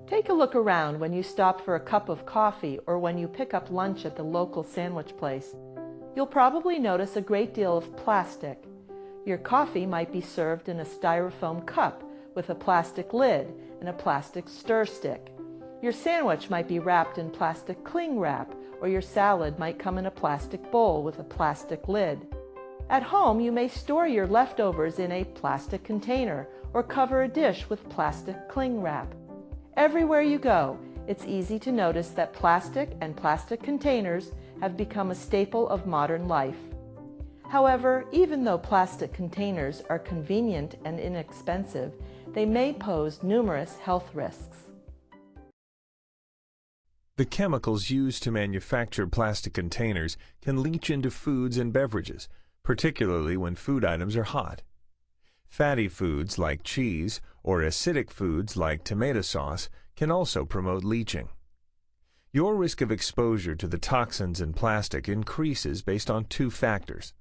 Take a look around when you stop for a cup of coffee or when you pick up lunch at the local sandwich place. You'll probably notice a great deal of plastic. Your coffee might be served in a styrofoam cup with a plastic lid and a plastic stir stick. Your sandwich might be wrapped in plastic cling wrap, or your salad might come in a plastic bowl with a plastic lid. At home, you may store your leftovers in a plastic container or cover a dish with plastic cling wrap. Everywhere you go, it's easy to notice that plastic and plastic containers have become a staple of modern life. However, even though plastic containers are convenient and inexpensive, they may pose numerous health risks. The chemicals used to manufacture plastic containers can leach into foods and beverages, particularly when food items are hot. Fatty foods like cheese or acidic foods like tomato sauce can also promote leaching. Your risk of exposure to the toxins in plastic increases based on two factors.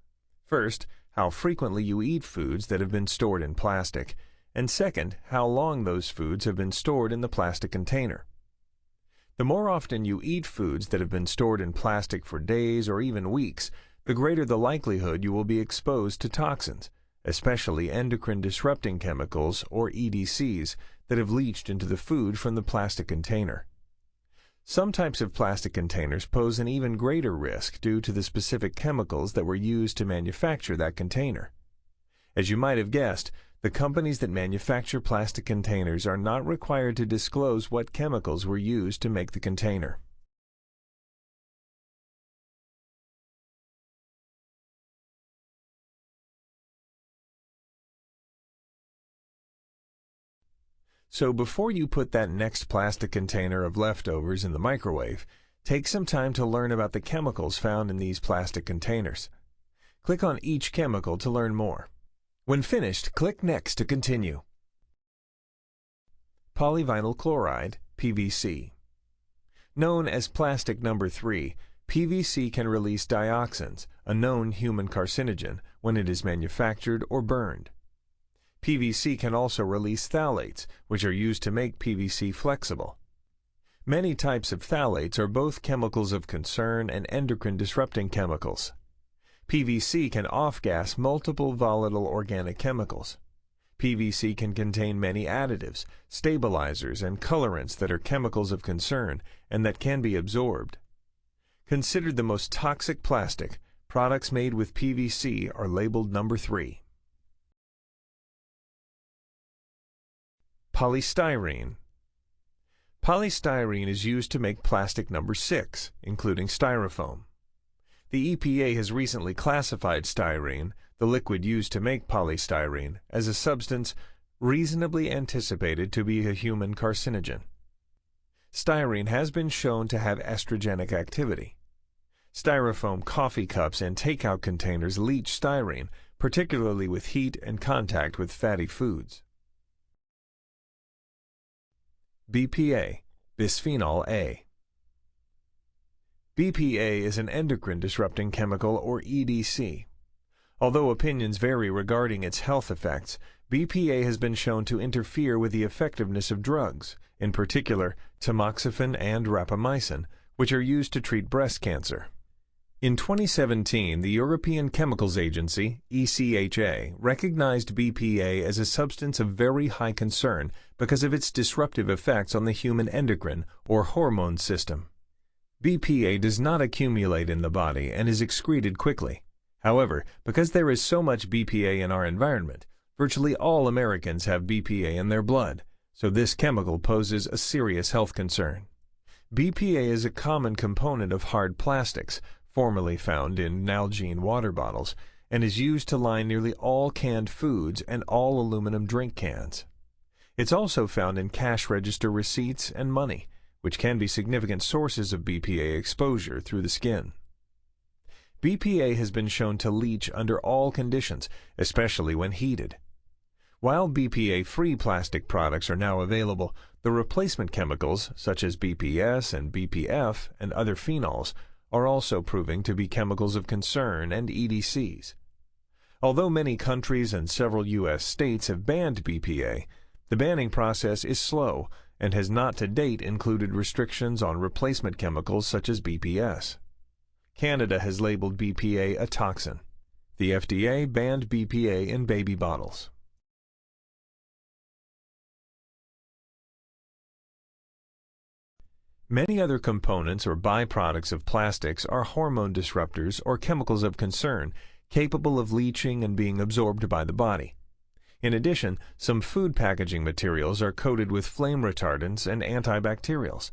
First, how frequently you eat foods that have been stored in plastic, and second, how long those foods have been stored in the plastic container. The more often you eat foods that have been stored in plastic for days or even weeks, the greater the likelihood you will be exposed to toxins, especially endocrine-disrupting chemicals, or EDCs, that have leached into the food from the plastic container. Some types of plastic containers pose an even greater risk due to the specific chemicals that were used to manufacture that container. As you might have guessed, the companies that manufacture plastic containers are not required to disclose what chemicals were used to make the container. So before you put that next plastic container of leftovers in the microwave, take some time to learn about the chemicals found in these plastic containers. Click on each chemical to learn more. When finished, click Next to continue. Polyvinyl chloride, PVC. Known as plastic number 3, PVC can release dioxins, a known human carcinogen, when it is manufactured or burned. PVC can also release phthalates, which are used to make PVC flexible. Many types of phthalates are both chemicals of concern and endocrine-disrupting chemicals. PVC can off-gas multiple volatile organic chemicals. PVC can contain many additives, stabilizers, and colorants that are chemicals of concern and that can be absorbed. Considered the most toxic plastic, products made with PVC are labeled number 3. Polystyrene. Polystyrene is used to make plastic number 6, including styrofoam. The EPA has recently classified styrene, the liquid used to make polystyrene, as a substance reasonably anticipated to be a human carcinogen. Styrene has been shown to have estrogenic activity. Styrofoam coffee cups and takeout containers leach styrene, particularly with heat and contact with fatty foods. BPA, bisphenol A. BPA is an endocrine-disrupting chemical, or EDC. Although opinions vary regarding its health effects, BPA has been shown to interfere with the effectiveness of drugs, in particular tamoxifen and rapamycin, which are used to treat breast cancer. In 2017, the European Chemicals Agency, ECHA, recognized BPA as a substance of very high concern because of its disruptive effects on the human endocrine, or hormone system. BPA does not accumulate in the body and is excreted quickly. However, because there is so much BPA in our environment, virtually all Americans have BPA in their blood, so this chemical poses a serious health concern. BPA is a common component of hard plastics, formerly found in Nalgene water bottles, and is used to line nearly all canned foods and all aluminum drink cans. It's also found in cash register receipts and money, which can be significant sources of BPA exposure through the skin. BPA has been shown to leach under all conditions, especially when heated. While BPA-free plastic products are now available, the replacement chemicals, such as BPS and BPF and other phenols, are also proving to be chemicals of concern and EDCs. Although many countries and several U.S. states have banned BPA, the banning process is slow, and has not to date included restrictions on replacement chemicals such as BPS. Canada has labeled BPA a toxin. The FDA banned BPA in baby bottles. Many other components or byproducts of plastics are hormone disruptors or chemicals of concern capable of leaching and being absorbed by the body. In addition, some food packaging materials are coated with flame retardants and antibacterials.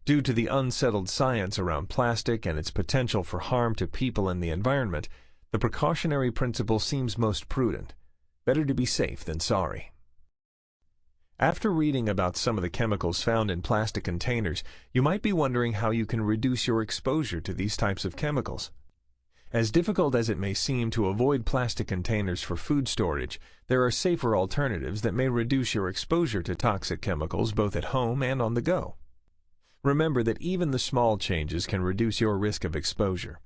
Due to the unsettled science around plastic and its potential for harm to people and the environment, the precautionary principle seems most prudent. Better to be safe than sorry. After reading about some of the chemicals found in plastic containers, you might be wondering how you can reduce your exposure to these types of chemicals. As difficult as it may seem to avoid plastic containers for food storage, there are safer alternatives that may reduce your exposure to toxic chemicals both at home and on the go. Remember that even the small changes can reduce your risk of exposure.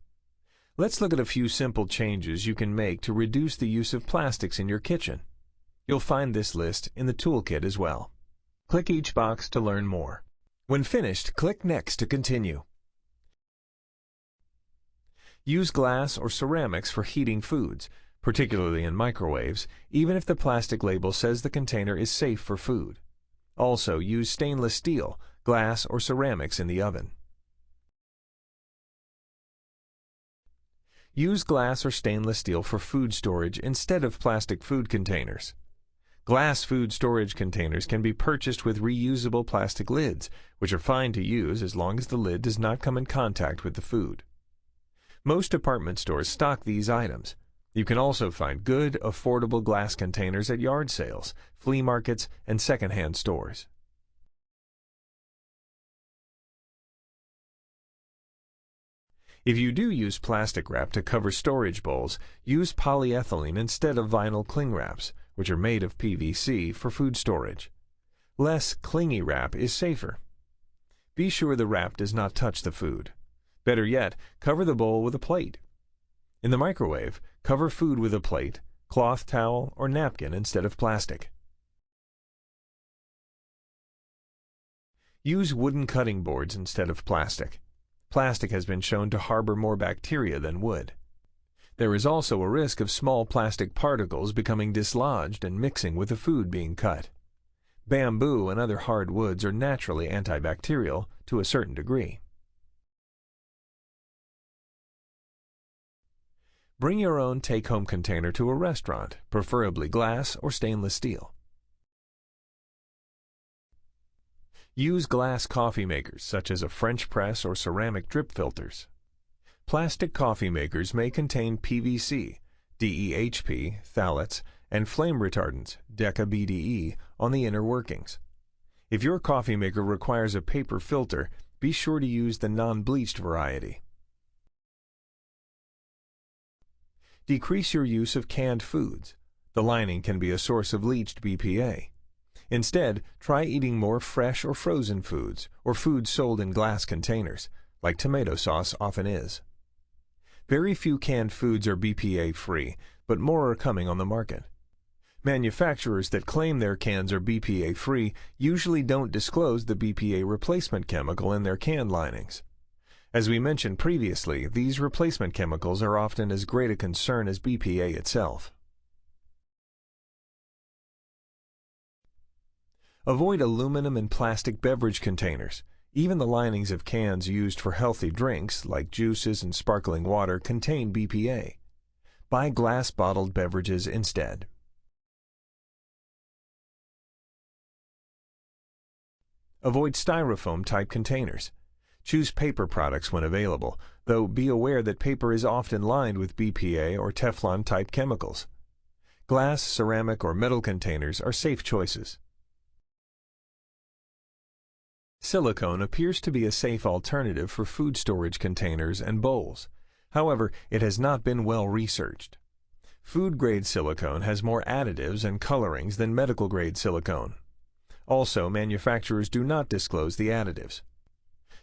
Let's look at a few simple changes you can make to reduce the use of plastics in your kitchen. You'll find this list in the toolkit as well. Click each box to learn more. When finished, click Next to continue. Use glass or ceramics for heating foods, particularly in microwaves, even if the plastic label says the container is safe for food. Also, use stainless steel, glass, or ceramics in the oven. Use glass or stainless steel for food storage instead of plastic food containers. Glass food storage containers can be purchased with reusable plastic lids, which are fine to use as long as the lid does not come in contact with the food. Most department stores stock these items. You can also find good, affordable glass containers at yard sales, flea markets, and secondhand stores. If you do use plastic wrap to cover storage bowls, use polyethylene instead of vinyl cling wraps, which are made of PVC for food storage. Less clingy wrap is safer. Be sure the wrap does not touch the food. Better yet, cover the bowl with a plate. In the microwave, cover food with a plate, cloth towel, or napkin instead of plastic. Use wooden cutting boards instead of plastic. Plastic has been shown to harbor more bacteria than wood. There is also a risk of small plastic particles becoming dislodged and mixing with the food being cut. Bamboo and other hard woods are naturally antibacterial to a certain degree. Bring your own take-home container to a restaurant, preferably glass or stainless steel. Use glass coffee makers such as a French press or ceramic drip filters. Plastic coffee makers may contain PVC, DEHP, phthalates, and flame retardants, Deca-BDE, on the inner workings. If your coffee maker requires a paper filter, be sure to use the non-bleached variety. Decrease your use of canned foods. The lining can be a source of leached BPA. Instead, try eating more fresh or frozen foods, or foods sold in glass containers, like tomato sauce often is. Very few canned foods are BPA-free, but more are coming on the market. Manufacturers that claim their cans are BPA-free usually don't disclose the BPA replacement chemical in their can linings. As we mentioned previously, these replacement chemicals are often as great a concern as BPA itself. Avoid aluminum and plastic beverage containers. Even the linings of cans used for healthy drinks, like juices and sparkling water, contain BPA. Buy glass-bottled beverages instead. Avoid styrofoam-type containers. Choose paper products when available, though be aware that paper is often lined with BPA or Teflon-type chemicals. Glass, ceramic, or metal containers are safe choices. Silicone appears to be a safe alternative for food storage containers and bowls. However, it has not been well researched. Food-grade silicone has more additives and colorings than medical-grade silicone. Also, manufacturers do not disclose the additives.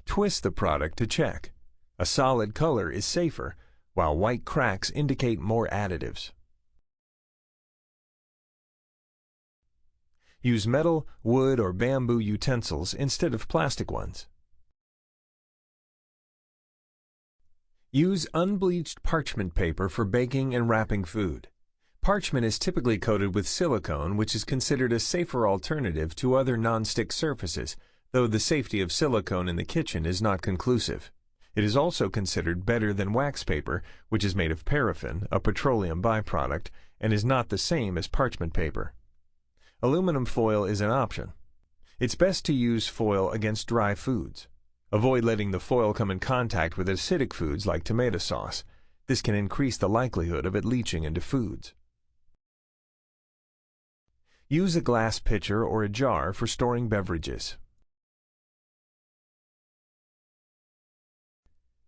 Twist the product to check. A solid color is safer, while white cracks indicate more additives. Use metal, wood, or bamboo utensils instead of plastic ones. Use unbleached parchment paper for baking and wrapping food. Parchment is typically coated with silicone, which is considered a safer alternative to other non-stick surfaces, though the safety of silicone in the kitchen is not conclusive. It is also considered better than wax paper, which is made of paraffin, a petroleum byproduct, and is not the same as parchment paper. Aluminum foil is an option. It's best to use foil against dry foods. Avoid letting the foil come in contact with acidic foods like tomato sauce. This can increase the likelihood of it leaching into foods. Use a glass pitcher or a jar for storing beverages.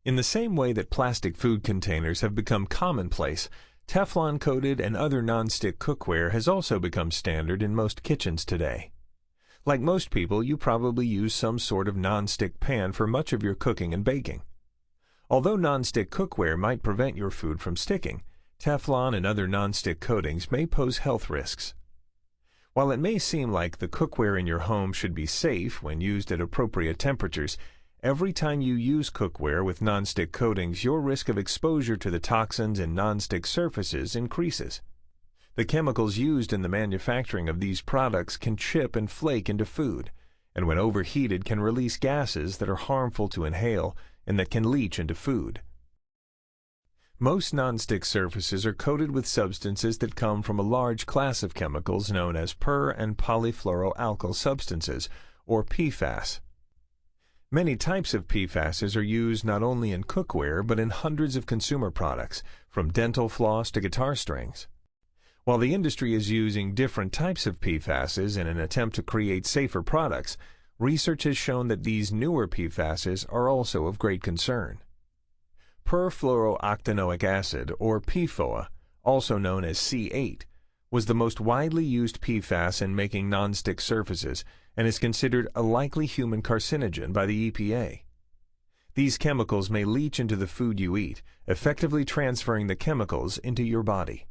In the same way that plastic food containers have become commonplace, Teflon-coated and other non-stick cookware has also become standard in most kitchens today. Like most people, you probably use some sort of non-stick pan for much of your cooking and baking. Although non-stick cookware might prevent your food from sticking, Teflon and other non-stick coatings may pose health risks. While it may seem like the cookware in your home should be safe when used at appropriate temperatures, every time you use cookware with non-stick coatings, your risk of exposure to the toxins in non-stick surfaces increases. The chemicals used in the manufacturing of these products can chip and flake into food, and when overheated can release gases that are harmful to inhale and that can leach into food. Most non-stick surfaces are coated with substances that come from a large class of chemicals known as per- and polyfluoroalkyl substances, or PFAS. Many types of PFASs are used not only in cookware but in hundreds of consumer products, from dental floss to guitar strings. While the industry is using different types of PFASs in an attempt to create safer products, research has shown that these newer PFASs are also of great concern. Perfluorooctanoic acid, or PFOA, also known as C8, was the most widely used PFAS in making non-stick surfaces and is considered a likely human carcinogen by the EPA. These chemicals may leach into the food you eat, effectively transferring the chemicals into your body.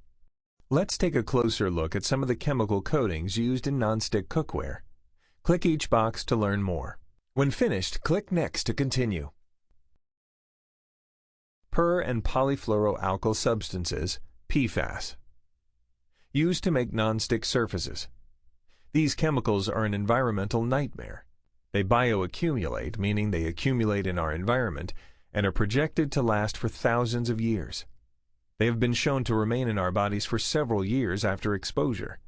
Let's take a closer look at some of the chemical coatings used in non-stick cookware. Click each box to learn more. When finished, click Next to continue. Per- and polyfluoroalkyl substances, PFAS. Used to make non-stick surfaces. These chemicals are an environmental nightmare. They bioaccumulate, meaning they accumulate in our environment, and are projected to last for thousands of years. They have been shown to remain in our bodies for several years after exposure.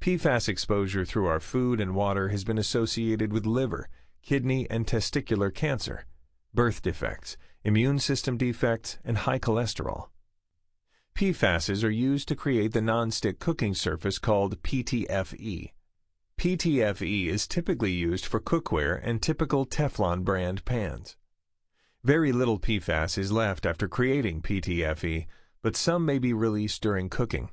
PFAS exposure through our food and water has been associated with liver, kidney, and testicular cancer, birth defects, immune system defects, and high cholesterol. PFASs are used to create the non-stick cooking surface called PTFE. PTFE is typically used for cookware and typical Teflon brand pans. Very little PFAS is left after creating PTFE, but some may be released during cooking.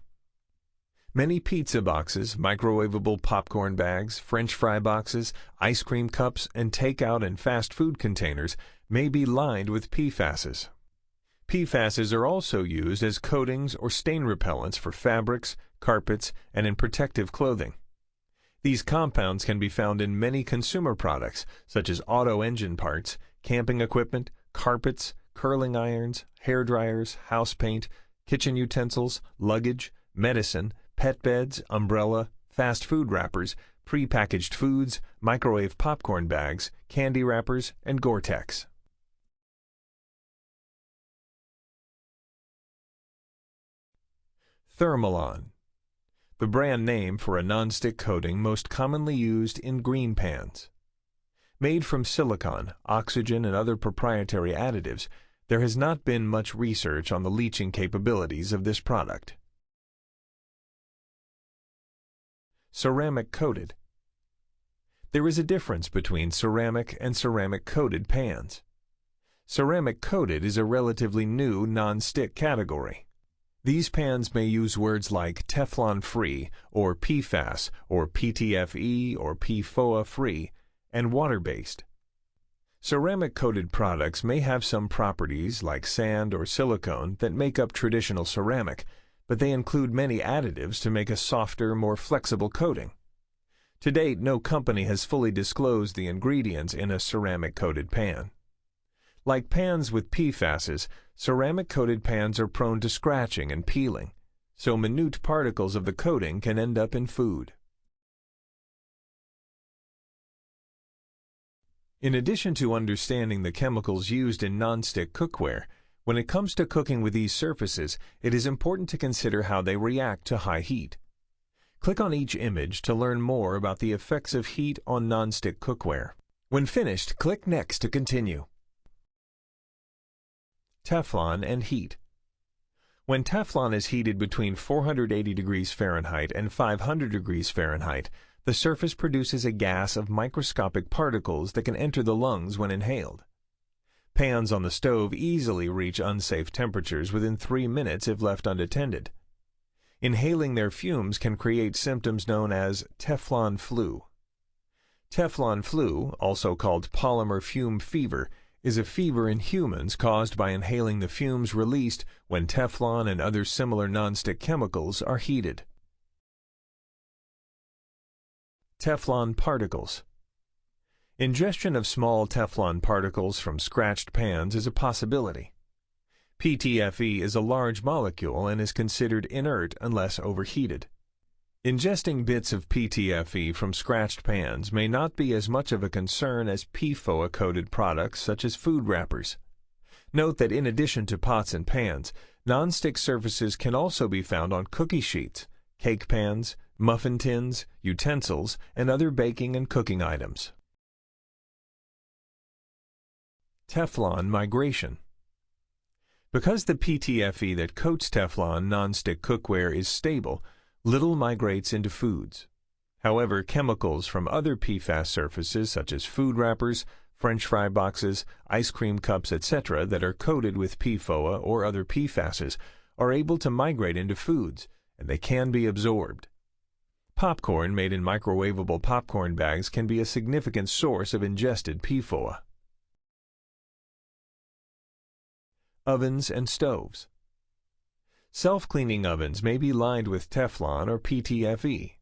Many pizza boxes, microwavable popcorn bags, French fry boxes, ice cream cups, and takeout and fast food containers may be lined with PFASs. PFASs are also used as coatings or stain repellents for fabrics, carpets, and in protective clothing. These compounds can be found in many consumer products, such as auto engine parts, camping equipment, carpets, curling irons, hair dryers, house paint, kitchen utensils, luggage, medicine, pet beds, umbrella, fast food wrappers, pre-packaged foods, microwave popcorn bags, candy wrappers, and Gore-Tex. Thermalon, the brand name for a non-stick coating most commonly used in green pans. Made from silicon, oxygen, and other proprietary additives, there has not been much research on the leaching capabilities of this product. Ceramic coated. There is a difference between ceramic and ceramic coated pans. Ceramic coated is a relatively new non-stick category. These pans may use words like Teflon-free, or PFAS, or PTFE, or PFOA-free, and water-based. Ceramic-coated products may have some properties, like sand or silicone, that make up traditional ceramic, but they include many additives to make a softer, more flexible coating. To date, no company has fully disclosed the ingredients in a ceramic-coated pan. Like pans with PFASs, ceramic-coated pans are prone to scratching and peeling, so minute particles of the coating can end up in food. In addition to understanding the chemicals used in nonstick cookware, when it comes to cooking with these surfaces, it is important to consider how they react to high heat. Click on each image to learn more about the effects of heat on nonstick cookware. When finished, click Next to continue. Teflon and heat. When Teflon is heated between 480 degrees Fahrenheit and 500 degrees Fahrenheit, the surface produces a gas of microscopic particles that can enter the lungs when inhaled. Pans on the stove easily reach unsafe temperatures within 3 minutes if left unattended. Inhaling their fumes can create symptoms known as Teflon flu. Teflon flu, also called polymer fume fever, is a fever in humans caused by inhaling the fumes released when Teflon and other similar nonstick chemicals are heated. Teflon particles. Ingestion of small Teflon particles from scratched pans is a possibility. PTFE is a large molecule and is considered inert unless overheated. Ingesting bits of PTFE from scratched pans may not be as much of a concern as PFOA-coated products such as food wrappers. Note that in addition to pots and pans, nonstick surfaces can also be found on cookie sheets, cake pans, muffin tins, utensils, and other baking and cooking items. Teflon Migration. Because the PTFE that coats Teflon nonstick cookware is stable, little migrates into foods. However, chemicals from other PFAS surfaces such as food wrappers, French fry boxes, ice cream cups, etc. that are coated with PFOA or other PFASs are able to migrate into foods, and they can be absorbed. Popcorn made in microwavable popcorn bags can be a significant source of ingested PFOA. Ovens and stoves. Self-cleaning ovens may be lined with Teflon or PTFE.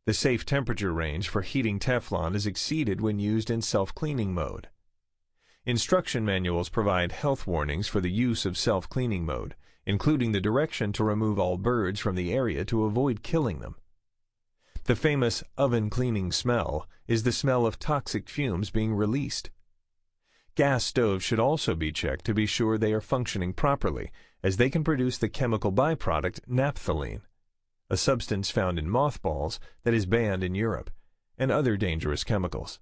The safe temperature range for heating Teflon is exceeded when used in self-cleaning mode. Instruction manuals provide health warnings for the use of self-cleaning mode, including the direction to remove all birds from the area to avoid killing them. The famous oven cleaning smell is the smell of toxic fumes being released. Gas stoves should also be checked to be sure they are functioning properly, as they can produce the chemical byproduct naphthalene, a substance found in mothballs that is banned in Europe, and other dangerous chemicals.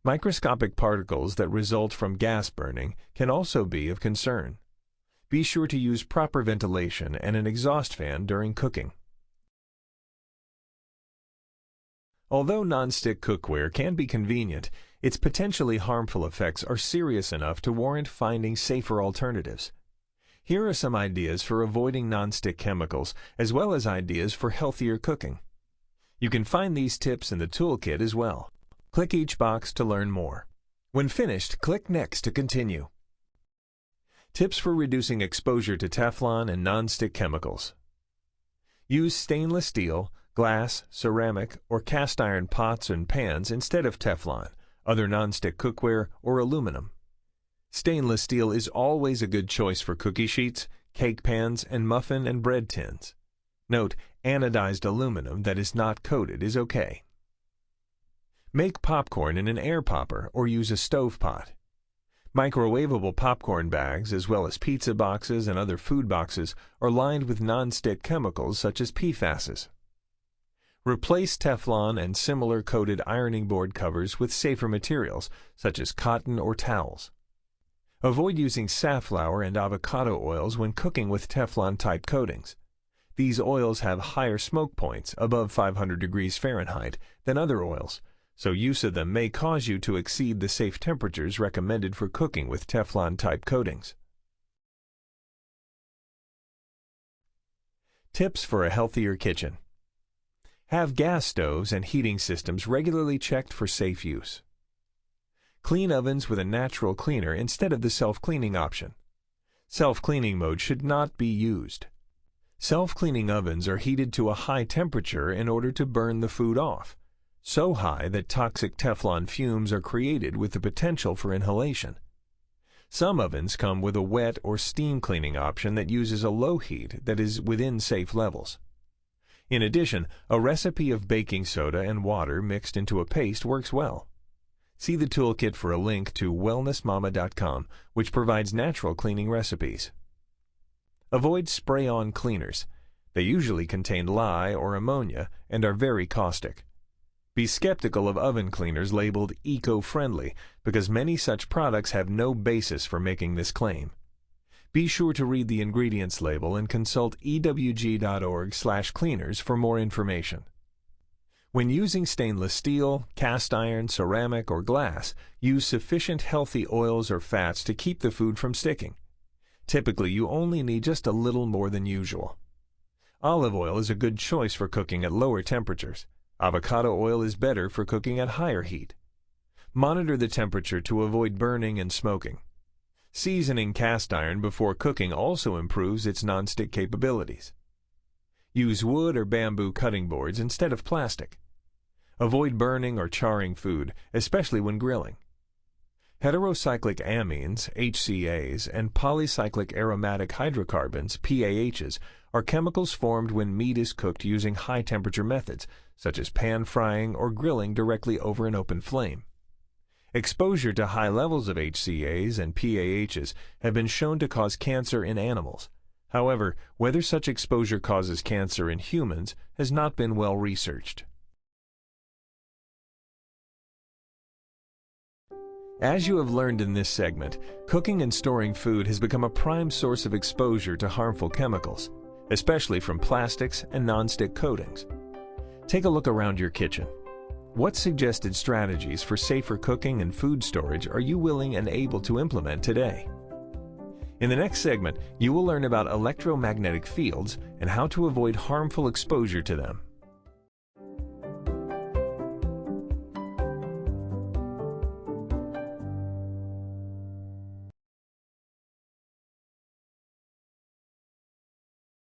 Microscopic particles that result from gas burning can also be of concern. Be sure to use proper ventilation and an exhaust fan during cooking. Although nonstick cookware can be convenient, its potentially harmful effects are serious enough to warrant finding safer alternatives. Here are some ideas for avoiding nonstick chemicals, as well as ideas for healthier cooking. You can find these tips in the toolkit as well. Click each box to learn more. When finished, click Next to continue. Tips for reducing exposure to Teflon and nonstick chemicals. Use stainless steel, glass, ceramic, or cast iron pots and pans instead of Teflon, other nonstick cookware, or aluminum. Stainless steel is always a good choice for cookie sheets, cake pans, and muffin and bread tins. Note, anodized aluminum that is not coated is okay. Make popcorn in an air popper or use a stove pot. Microwavable popcorn bags, as well as pizza boxes and other food boxes, are lined with nonstick chemicals such as PFASs. Replace Teflon and similar coated ironing board covers with safer materials, such as cotton or towels. Avoid using safflower and avocado oils when cooking with Teflon-type coatings. These oils have higher smoke points, above 500 degrees Fahrenheit, than other oils, so use of them may cause you to exceed the safe temperatures recommended for cooking with Teflon-type coatings. Tips for a healthier kitchen. Have gas stoves and heating systems regularly checked for safe use. Clean ovens with a natural cleaner instead of the self-cleaning option. Self-cleaning mode should not be used. Self-cleaning ovens are heated to a high temperature in order to burn the food off. so high that toxic Teflon fumes are created with the potential for inhalation. Some ovens come with a wet or steam cleaning option that uses a low heat that is within safe levels. In addition, a recipe of baking soda and water mixed into a paste works well. See the toolkit for a link to wellnessmama.com, which provides natural cleaning recipes. Avoid spray-on cleaners. They usually contain lye or ammonia and are very caustic. Be skeptical of oven cleaners labeled eco-friendly because many such products have no basis for making this claim. Be sure to read the ingredients label and consult ewg.org/cleaners for more information. When using stainless steel, cast iron, ceramic, or glass, use sufficient healthy oils or fats to keep the food from sticking. Typically, you only need just a little more than usual. Olive oil is a good choice for cooking at lower temperatures. Avocado oil is better for cooking at higher heat. Monitor the temperature to avoid burning and smoking. Seasoning cast iron before cooking also improves its nonstick capabilities. Use wood or bamboo cutting boards instead of plastic. Avoid burning or charring food, especially when grilling. Heterocyclic amines, HCAs, and polycyclic aromatic hydrocarbons, PAHs, are chemicals formed when meat is cooked using high-temperature methods, such as pan frying or grilling directly over an open flame. Exposure to high levels of HCAs and PAHs have been shown to cause cancer in animals. However, whether such exposure causes cancer in humans has not been well researched. As you have learned in this segment, cooking and storing food has become a prime source of exposure to harmful chemicals, especially from plastics and nonstick coatings. Take a look around your kitchen. What suggested strategies for safer cooking and food storage are you willing and able to implement today? In the next segment, you will learn about electromagnetic fields and how to avoid harmful exposure to them.